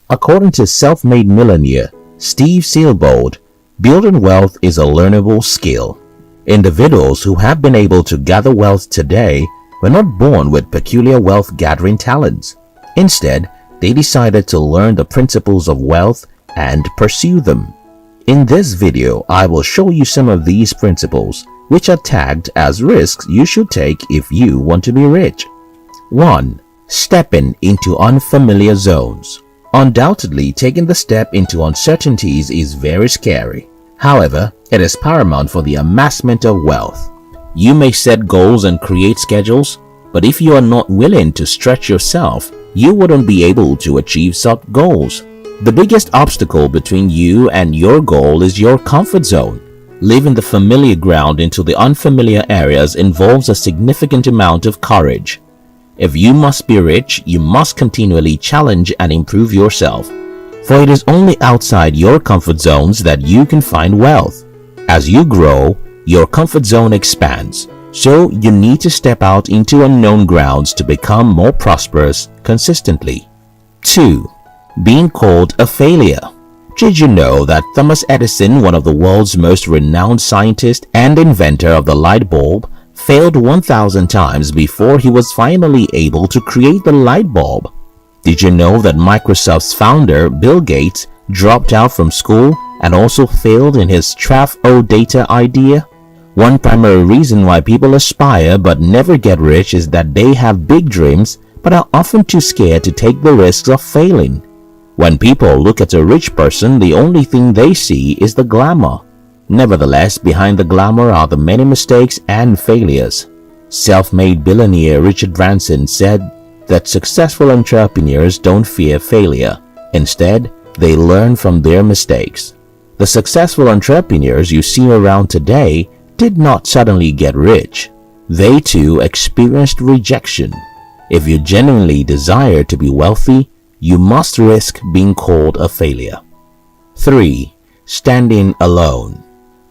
According to self-made millionaire Steve Sealbold, building wealth is a learnable skill. Individuals who have been able to gather wealth today were not born with peculiar wealth-gathering talents. Instead, they decided to learn the principles of wealth and pursue them. In this video, I will show you some of these principles, which are tagged as risks you should take if you want to be rich. 1. Stepping into unfamiliar zones. Undoubtedly, taking the step into uncertainties is very scary. However, it is paramount for the amassment of wealth. You may set goals and create schedules, but if you are not willing to stretch yourself, you wouldn't be able to achieve such goals. The biggest obstacle between you and your goal is your comfort zone. Leaving the familiar ground into the unfamiliar areas involves a significant amount of courage. If you must be rich, you must continually challenge and improve yourself, for it is only outside your comfort zones that you can find wealth. As you grow, your comfort zone expands, so you need to step out into unknown grounds to become more prosperous consistently. 2. Being called a failure. Did you know that Thomas Edison, one of the world's most renowned scientists and inventor of the light bulb, failed 1,000 times before he was finally able to create the light bulb? Did you know that Microsoft's founder, Bill Gates, dropped out from school and also failed in his traf-o-data idea? One primary reason why people aspire but never get rich is that they have big dreams but are often too scared to take the risks of failing. When people look at a rich person, the only thing they see is the glamour. Nevertheless, behind the glamour are the many mistakes and failures. Self-made billionaire Richard Branson said that successful entrepreneurs don't fear failure. Instead, they learn from their mistakes. The successful entrepreneurs you see around today did not suddenly get rich. They too experienced rejection. If you genuinely desire to be wealthy, you must risk being called a failure. 3. Standing alone.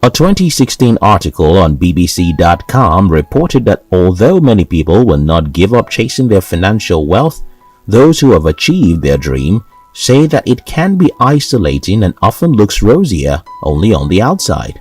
A 2016 article on BBC.com reported that although many people will not give up chasing their financial wealth, those who have achieved their dream say that it can be isolating and often looks rosier only on the outside.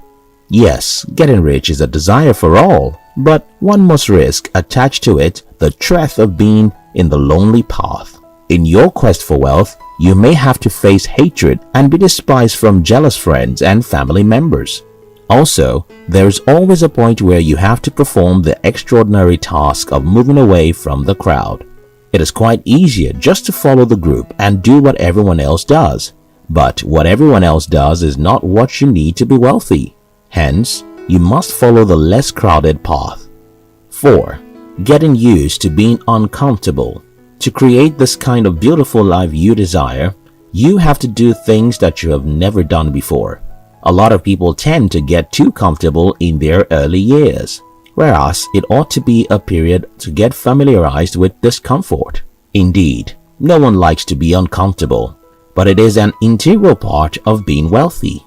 Yes, getting rich is a desire for all, but one must risk attached to it the threat of being in the lonely path. In your quest for wealth, you may have to face hatred and be despised from jealous friends and family members. Also, there is always a point where you have to perform the extraordinary task of moving away from the crowd. It is quite easier just to follow the group and do what everyone else does. But what everyone else does is not what you need to be wealthy. Hence, you must follow the less crowded path. 4. Getting used to being uncomfortable. To create this kind of beautiful life you desire, you have to do things that you have never done before. A lot of people tend to get too comfortable in their early years, whereas it ought to be a period to get familiarized with discomfort. Indeed, no one likes to be uncomfortable, but it is an integral part of being wealthy.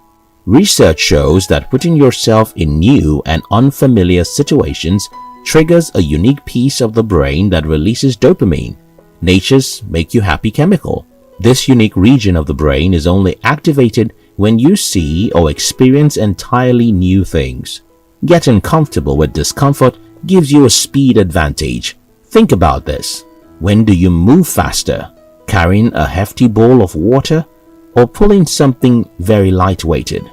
Research shows that putting yourself in new and unfamiliar situations triggers a unique piece of the brain that releases dopamine, nature's make you happy chemical. This unique region of the brain is only activated when you see or experience entirely new things. Getting comfortable with discomfort gives you a speed advantage. Think about this. When do you move faster? Carrying a hefty bowl of water or pulling something very lightweighted?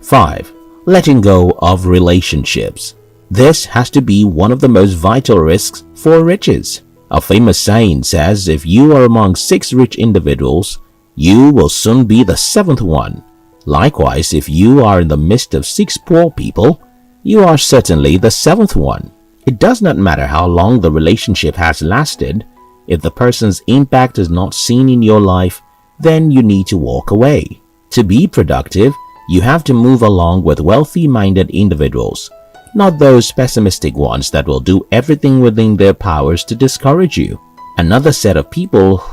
5. Letting go of relationships. This has to be one of the most vital risks for riches. A famous saying says if you are among 6 rich individuals, you will soon be the 7th one. Likewise, if you are in the midst of 6 poor people, you are certainly the 7th one. It does not matter how long the relationship has lasted. If the person's impact is not seen in your life, then you need to walk away. To be productive, you have to move along with wealthy-minded individuals, not those pessimistic ones that will do everything within their powers to discourage you. Another set of people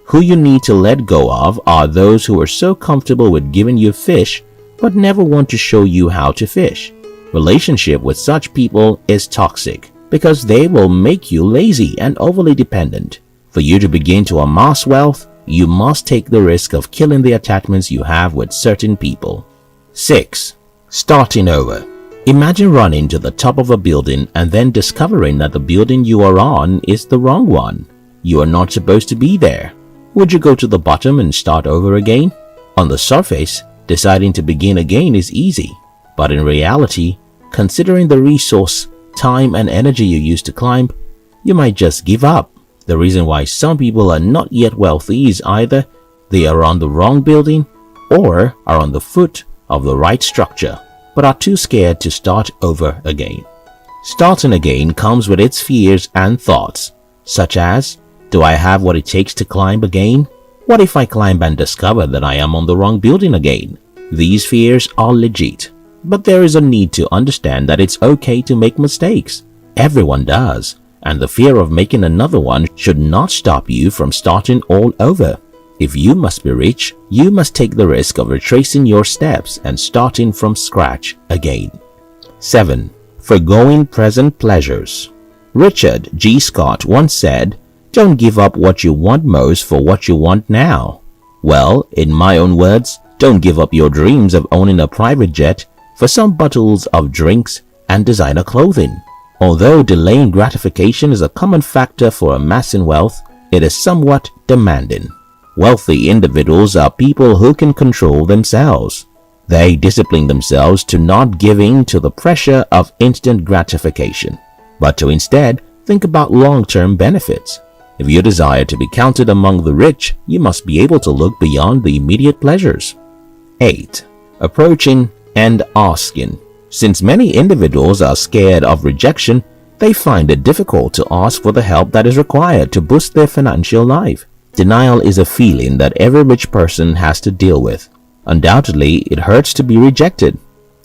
who you need to let go of are those who are so comfortable with giving you fish but never want to show you how to fish. Relationship with such people is toxic because they will make you lazy and overly dependent. For you to begin to amass wealth, you must take the risk of killing the attachments you have with certain people. 6. Starting over. Imagine running to the top of a building and then discovering that the building you are on is the wrong one. You are not supposed to be there. Would you go to the bottom and start over again? On the surface, deciding to begin again is easy, but in reality, considering the resource, time and energy you used to climb, you might just give up. The reason why some people are not yet wealthy is either they are on the wrong building or are on the foot of the right structure, but are too scared to start over again. Starting again comes with its fears and thoughts, such as, do I have what it takes to climb again? What if I climb and discover that I am on the wrong building again? These fears are legit, but there is a need to understand that it's okay to make mistakes. Everyone does, and the fear of making another one should not stop you from starting all over. If you must be rich, you must take the risk of retracing your steps and starting from scratch again. 7. Forgoing present pleasures. Richard G. Scott once said, "Don't give up what you want most for what you want now." Well, in my own words, don't give up your dreams of owning a private jet for some bottles of drinks and designer clothing. Although delaying gratification is a common factor for amassing wealth, it is somewhat demanding. Wealthy individuals are people who can control themselves. They discipline themselves to not give in to the pressure of instant gratification, but to instead think about long-term benefits. If you desire to be counted among the rich, you must be able to look beyond the immediate pleasures. 8. Approaching and asking. Since many individuals are scared of rejection, they find it difficult to ask for the help that is required to boost their financial life. Denial is a feeling that every rich person has to deal with. Undoubtedly, it hurts to be rejected.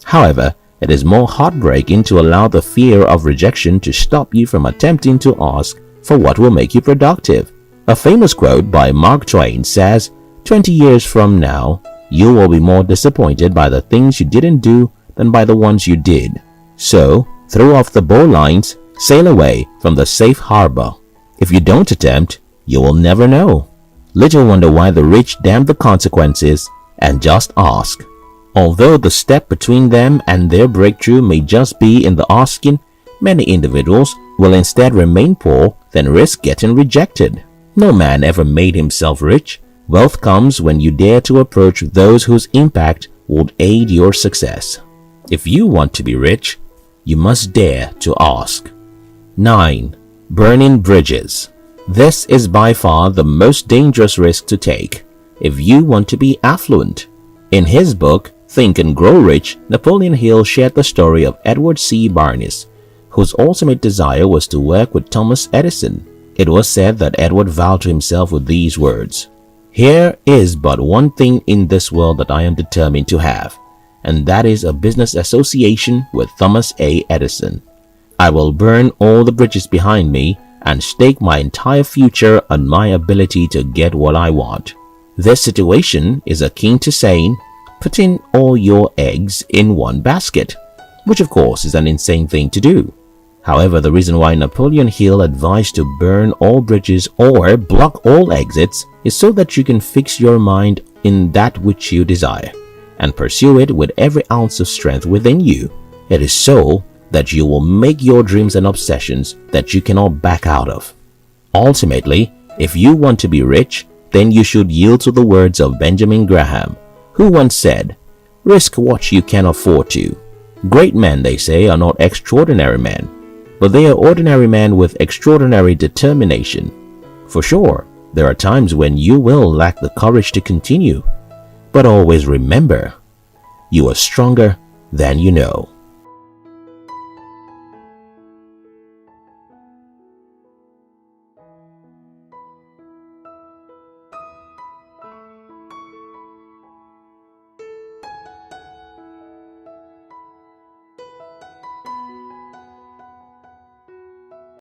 However, it is more heartbreaking to allow the fear of rejection to stop you from attempting to ask for what will make you productive. A famous quote by Mark Twain says, 20 years from now, you will be more disappointed by the things you didn't do than by the ones you did. So, throw off the bowlines, sail away from the safe harbor. If you don't attempt, you will never know. Little wonder why the rich damn the consequences and just ask. Although the step between them and their breakthrough may just be in the asking, many individuals will instead remain poor than risk getting rejected. No man ever made himself rich. Wealth comes when you dare to approach those whose impact would aid your success. If you want to be rich, you must dare to ask. 9. Burning bridges. This is by far the most dangerous risk to take if you want to be affluent. In his book, Think and Grow Rich, Napoleon Hill shared the story of Edward C. Barnes, whose ultimate desire was to work with Thomas Edison. It was said that Edward vowed to himself with these words, "Here is but one thing in this world that I am determined to have, and that is a business association with Thomas A. Edison. I will burn all the bridges behind me and stake my entire future on my ability to get what I want." This situation is akin to saying, putting all your eggs in one basket, which of course is an insane thing to do. However, the reason why Napoleon Hill advised to burn all bridges or block all exits is so that you can fix your mind in that which you desire and pursue it with every ounce of strength within you. It is so that you will make your dreams and obsessions that you cannot back out of. Ultimately, if you want to be rich, then you should yield to the words of Benjamin Graham, who once said, "Risk what you can afford to." Great men, they say, are not extraordinary men, but they are ordinary men with extraordinary determination. For sure, there are times when you will lack the courage to continue, but always remember, you are stronger than you know.